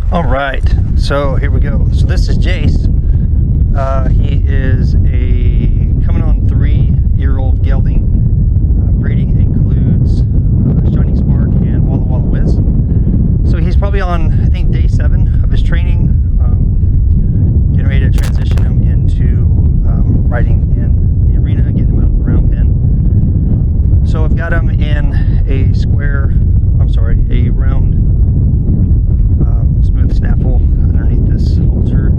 All right, so here we go. So this is Jase. He is a coming on 3-year-old gelding. Breeding includes Shining Spark and Walla Walla Whiz. So he's probably on, I think, day 7 of his training. Getting ready to transition him into riding in the arena, getting him out of the round pen. So I've got him in a round smooth snaffle underneath this halter,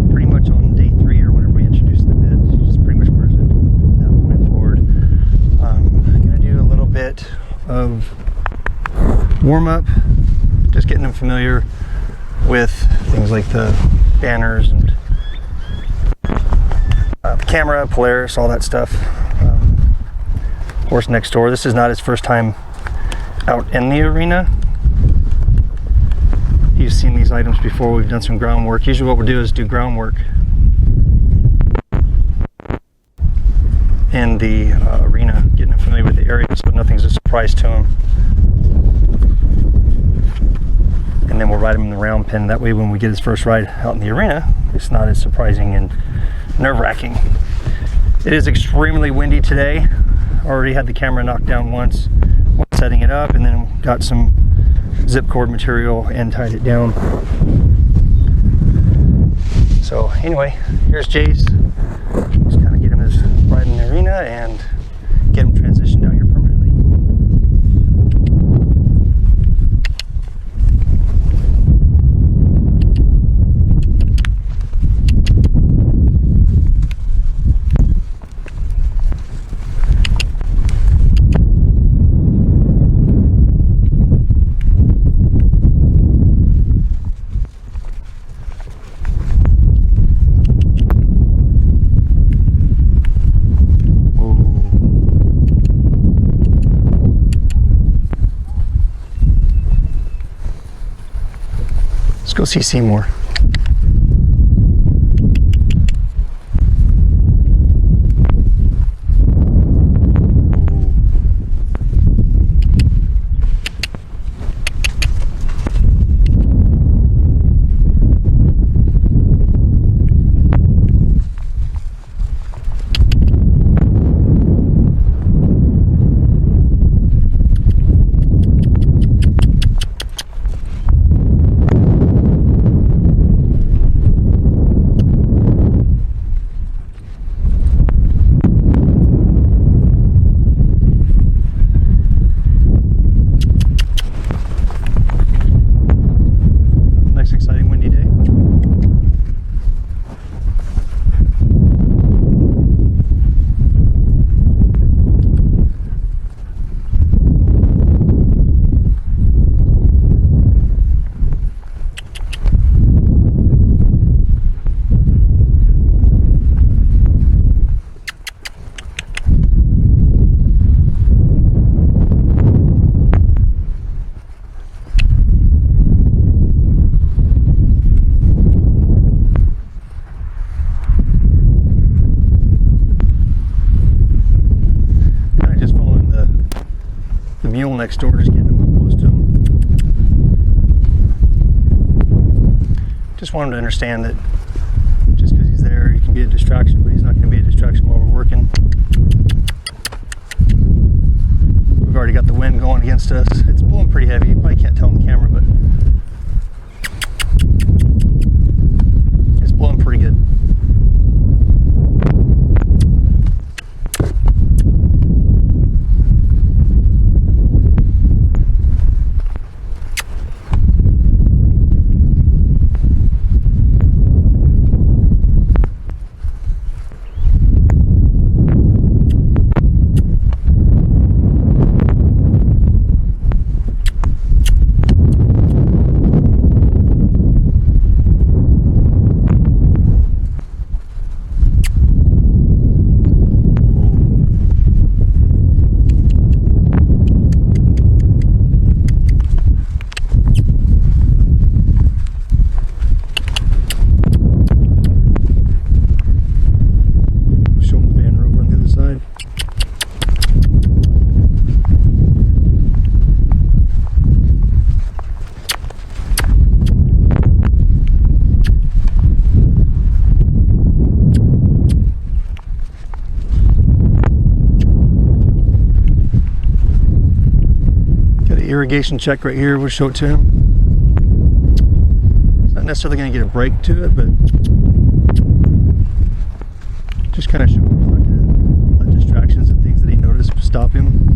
pretty much on day 3 or whenever we introduced the bit. She just pretty much wears it that point forward. I'm going to do a little bit of warm up, just getting them familiar with things like the banners and the camera, Polaris, all that stuff. Horse next door. This is not his first time out in the arena. You've seen these items before. We've done some groundwork. Usually what we'll do is do groundwork in the arena, getting him familiar with the area so nothing's a surprise to him. And then we'll ride him in the round pen. That way when we get his first ride out in the arena, it's not as surprising and nerve-wracking. It is extremely windy today. Already had the camera knocked down once setting it up, and then got some zip cord material and tied it down. So anyway, here's Jase. Just kind of get him his ride in the arena and get him transitioned out here permanently. Let's go see Seymour. Exciting windy day. Mule next door, just getting him up close to him. Just want him to understand that just because he's there, he can be a distraction, but he's not going to be a distraction while we're working. We've already got the wind going against us. It's blowing pretty heavy. You probably can't tell on the camera, but it's blowing pretty good. irrigation check right here. We'll show it to him. It's not necessarily going to get a break to it, but just kind of show him like distractions and things that he noticed stop him.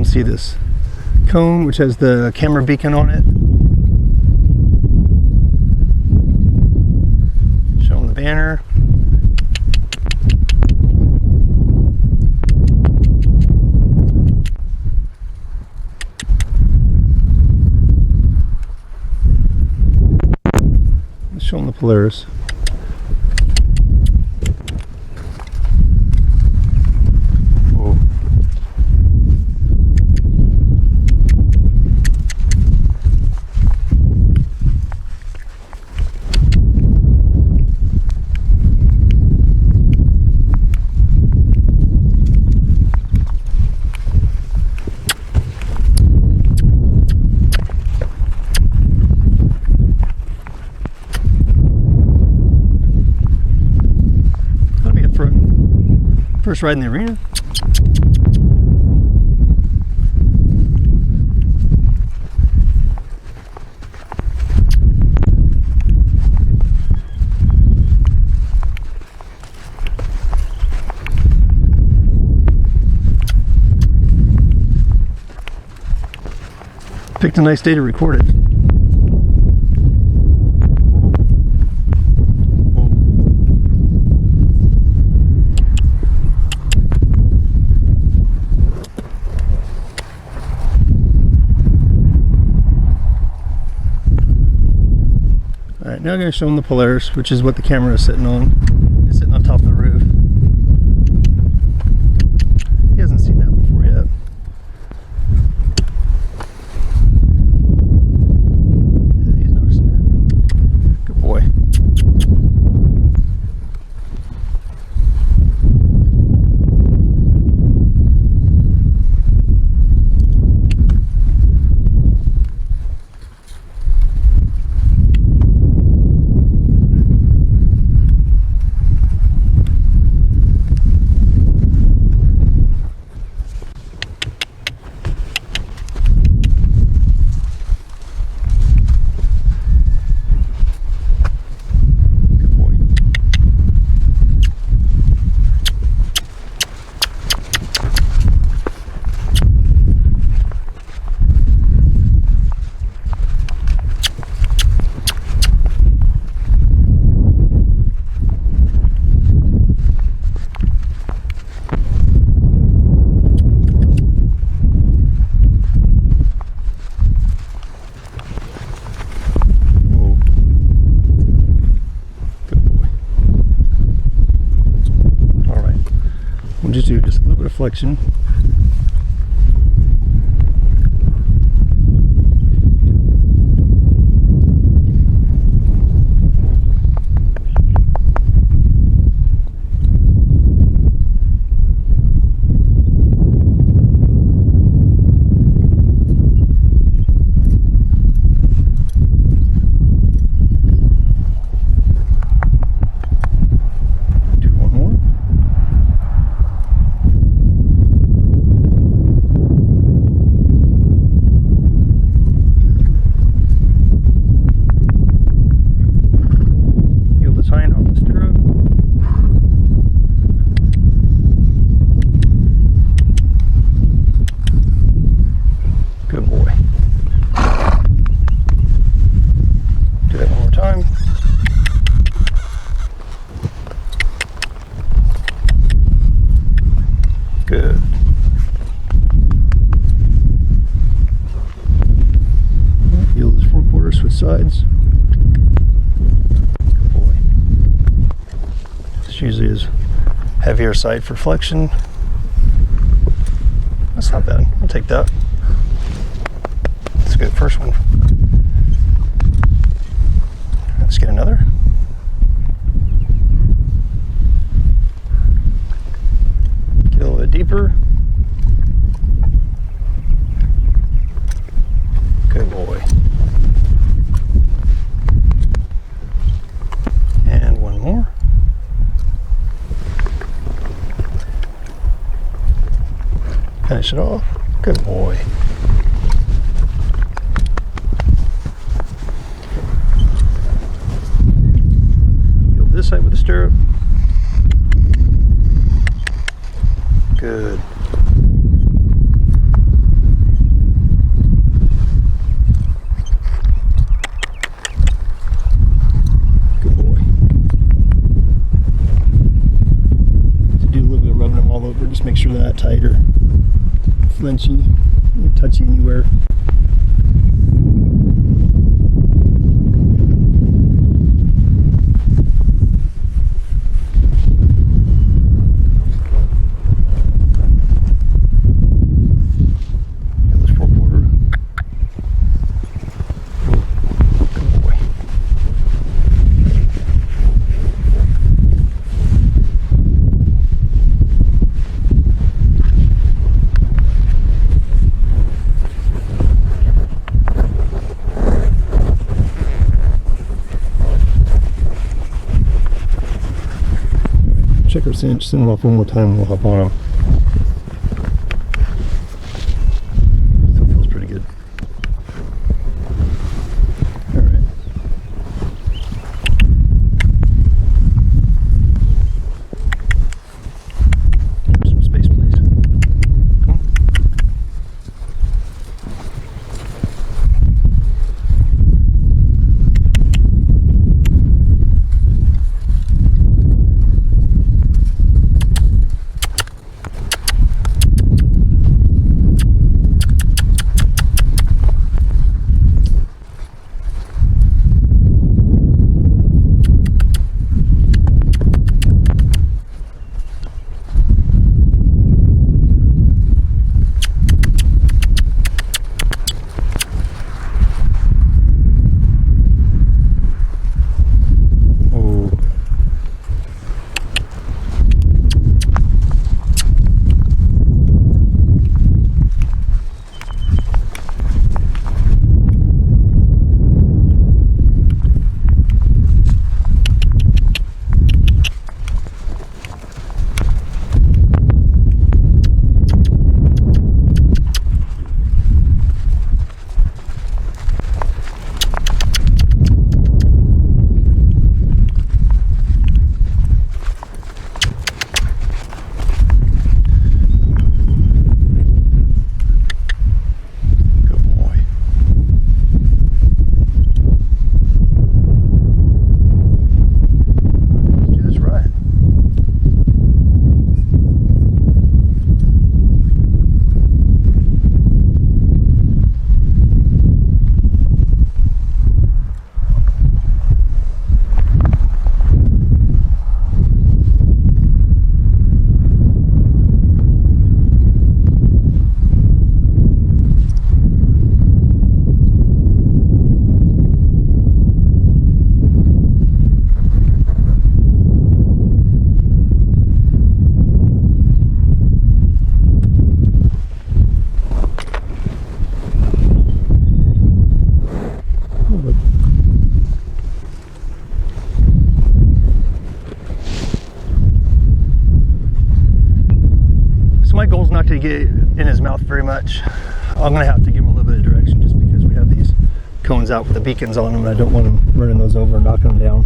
See this cone which has the camera beacon on it. Show them the banner. Let's show them the Polaris. First ride in the arena. Picked a nice day to record it. Alright, now I'm going to show them the Polaris, which is what the camera is sitting on. It's sitting on top of the roof. He hasn't seen that before yet. Yeah, he's noticing it. Good boy. Just do just a little bit of flexion. Good boy. Do that one more time. Good. Yield is 4/4, switch sides. his heavier side for flexion. That's not bad. I'll take that. That's a good first one. Let's get another. Get a little bit deeper. Good boy. And one more. Finish it off. Good boy. Feel this side with the stirrup. Good. Good boy. To do a little bit of rubbing them all over, just make sure they're not tight or flinchy, touchy anywhere. Check our cinch, send them off one more time and we'll hop on them. Still feels pretty good. Alright. Give me some space, please. Come on. My goal is not to get in his mouth very much. I'm gonna have to give him a little bit of direction just because we have these cones out with the beacons on them and I don't want him running those over and knocking them down.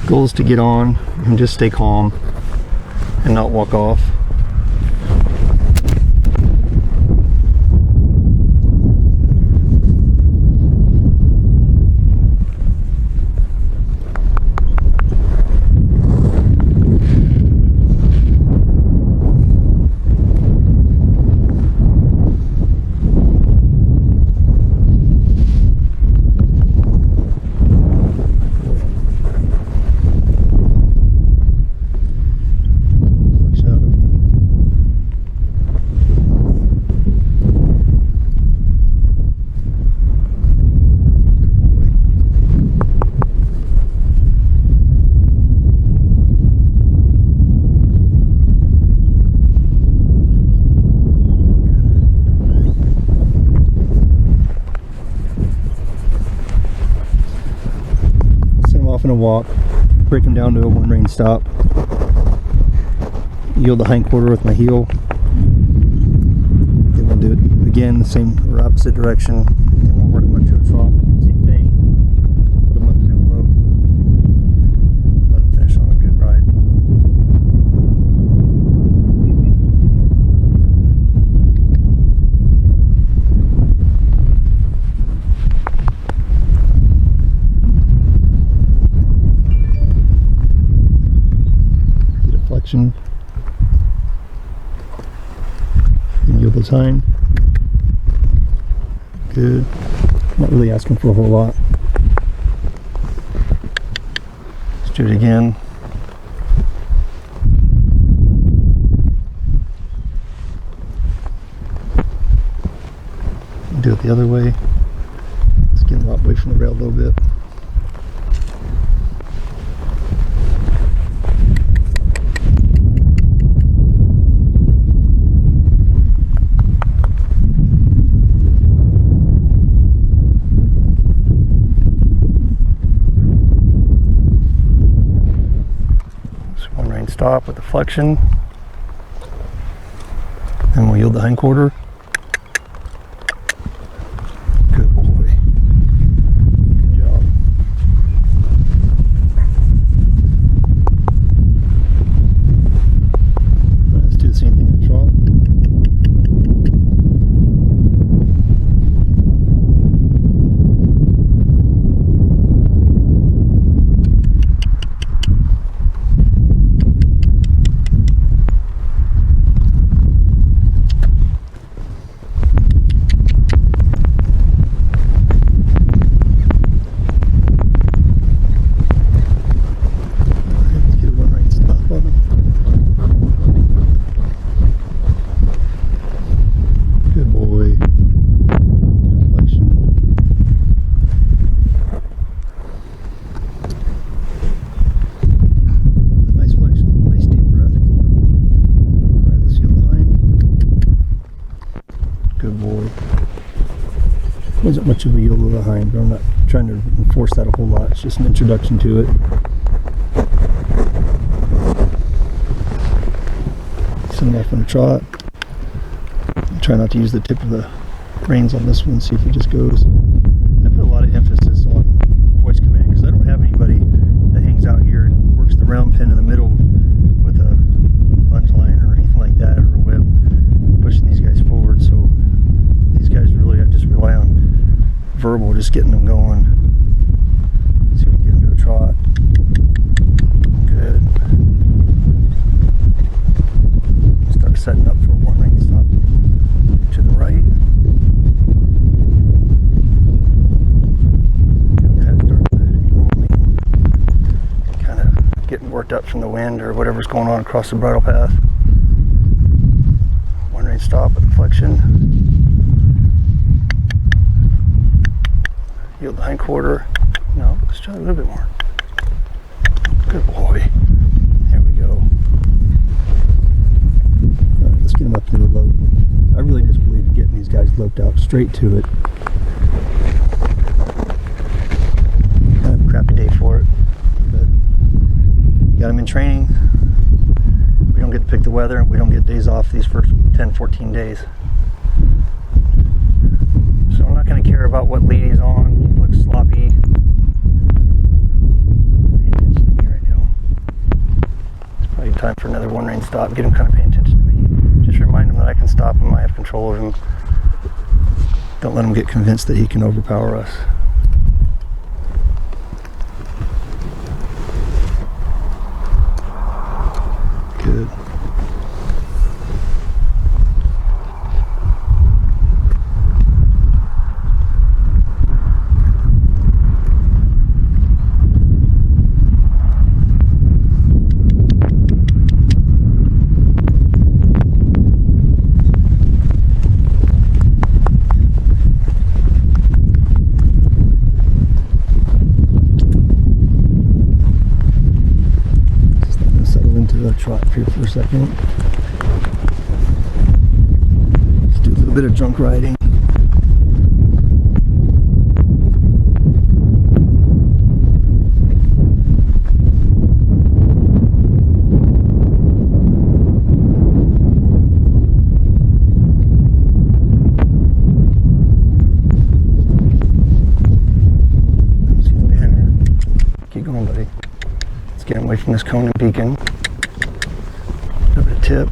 Goal is to get on and just stay calm and not walk off. off in a walk, break them down to a 1 rein stop, yield the hind quarter with my heel. Then we'll do it again the same or opposite direction. Then we'll work them up to a trot. Same thing. Put them up tempo. Let them finish on a good ride. Get a flexion. Yield the time. Good. Not really asking for a whole lot. Let's do it again. Do it the other way. Let's get a lot away from the rail a little bit. Stop with the flexion, and we'll yield the hind quarter. Good boy. Good job. Let's do the same thing in the trot. Good boy. Wasn't much of a yield of the hind, but I'm not trying to enforce that a whole lot. It's just an introduction to it. Send him off on a trot. Try not to use the tip of the reins on this one. See if he just goes. I put a lot of emphasis on voice command because I don't have anybody that hangs out here and works the round pin in the middle with a lunge line or anything like that, or a whip, pushing these guys forward. So these guys really, I just rely on verbal, just getting them going. See if we can get them to a trot. Good. Start setting up for a 1 rein stop to the right. Kind of getting worked up from the wind or whatever's going on across the bridle path. 1 rein stop with the flexion. Yield the hind quarter. No, let's try a little bit more. Good boy. There we go. All right, let's get him up to the lope. I really just believe in getting these guys loped out straight to it. Kind of a crappy day for it, but you got them in training. We don't get to pick the weather, and we don't get days off these first 10-14 days. So I'm not going to care about what lead he's on. He looks sloppy. Pay attention to me right now. It's probably time for another 1 rein stop. Get him kind of paying attention to me. Just remind him that I can stop him. I have control of him. Don't let him get convinced that he can overpower us. Good. Trot here for a second. Let's do a little bit of drunk riding. away from this cone and beacon. Give it a tip.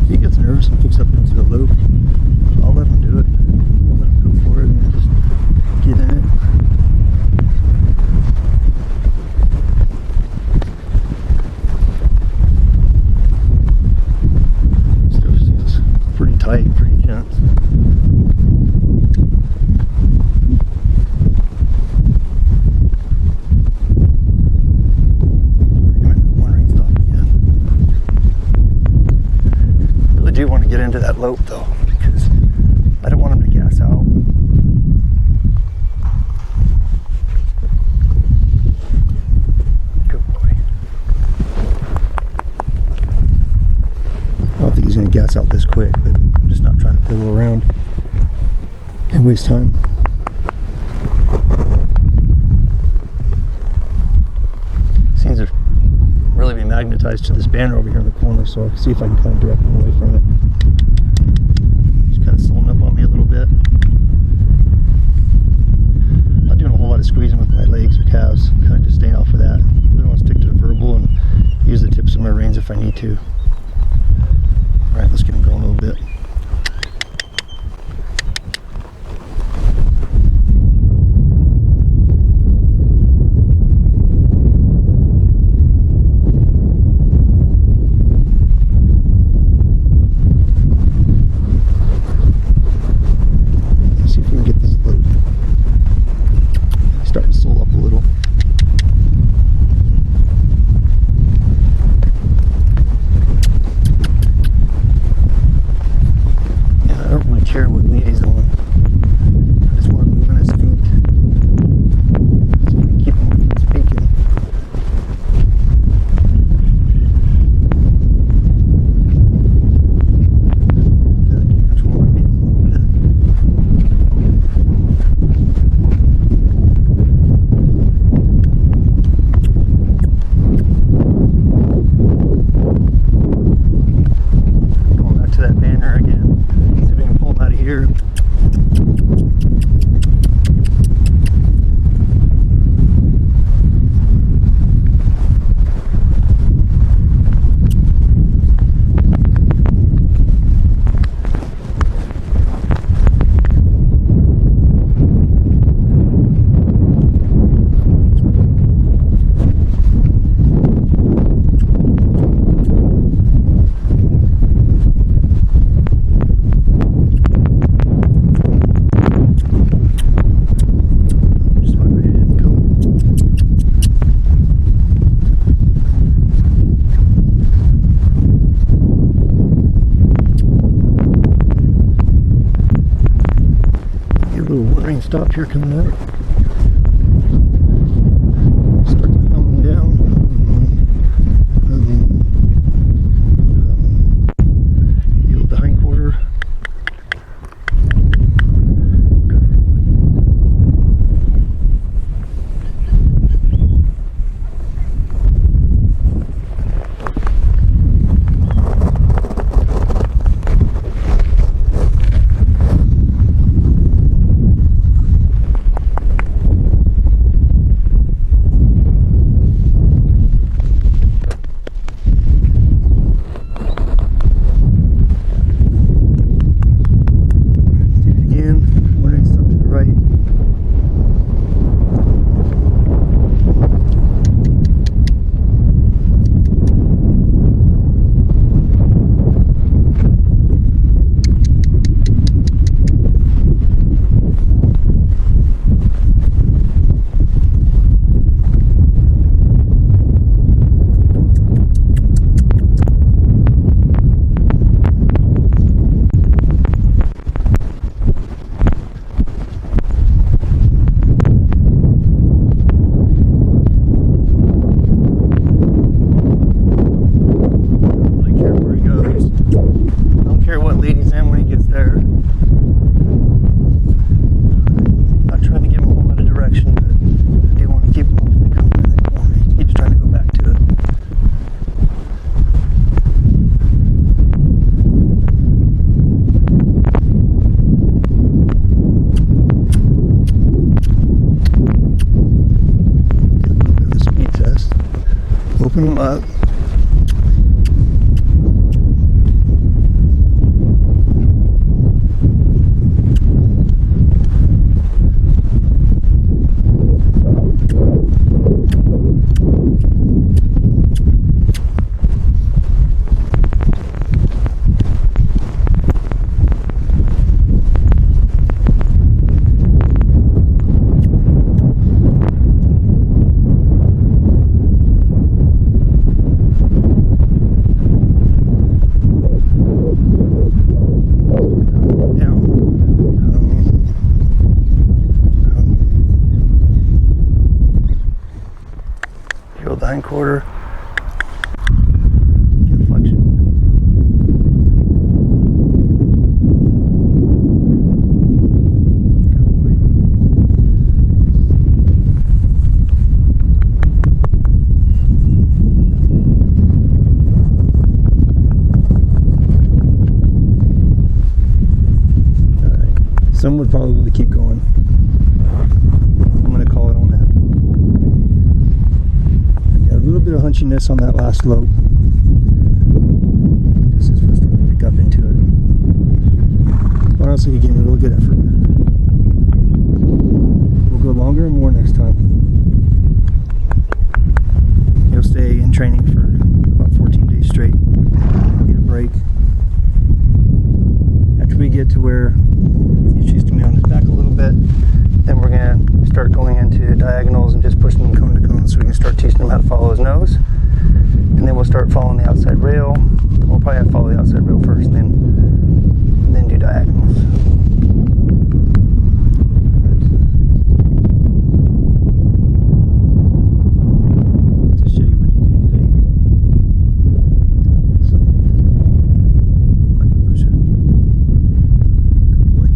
He gets nervous and picks up into the loop. I'll let him do it. I'll let him go for it and just get in it. Still feels pretty tight, pretty tense. I do want to get into that lope though, because I don't want him to gas out. Good boy. I don't think he's going to gas out this quick, but I'm just not trying to fiddle around and waste time. Seems to really be magnetized to this banner over here in the corner, so I can see if I can kind of direct him away from it. He's kind of slowing up on me a little bit. Not doing a whole lot of squeezing with my legs or calves, kind of just staying off of that. Really want to stick to the verbal and use the tips of my reins if I need to. Alright, let's get him going a little bit. Starting to slow up a little. Yeah, I don't really care what lead he's on. I just want to move on his feet. So we can keep him speaking. Here. Little rain stop here coming up. Starting to come down. Yield the hind quarter. up. The hind quarter. Get flexion. Good boy. All right. Some would probably keep going. I'm going to call it on that. A little bit of hunchiness on that last lope. This is we're starting to pick up into it. Honestly, he gave me a real good effort. We'll go longer and more next time. He'll stay in training for about 14 days straight. Get a break. After we get to where he's used to me on his back a little bit, then we're going to start going into diagonals and just pushing him cone to cone so we can start teaching him how to follow his nose. And then we'll start following the outside rail. We'll probably have to follow the outside rail first and then do diagonals. It's a shitty windy day today. So, I'm not going to push it. Good boy.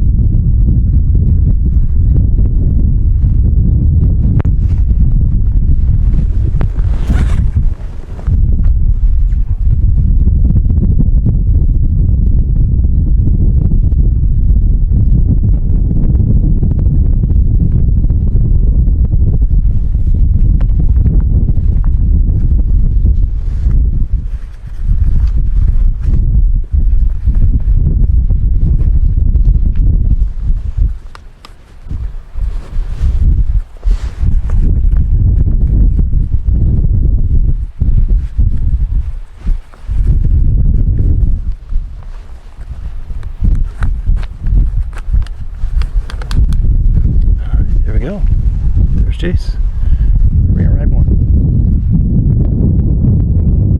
There we go. There's Jase.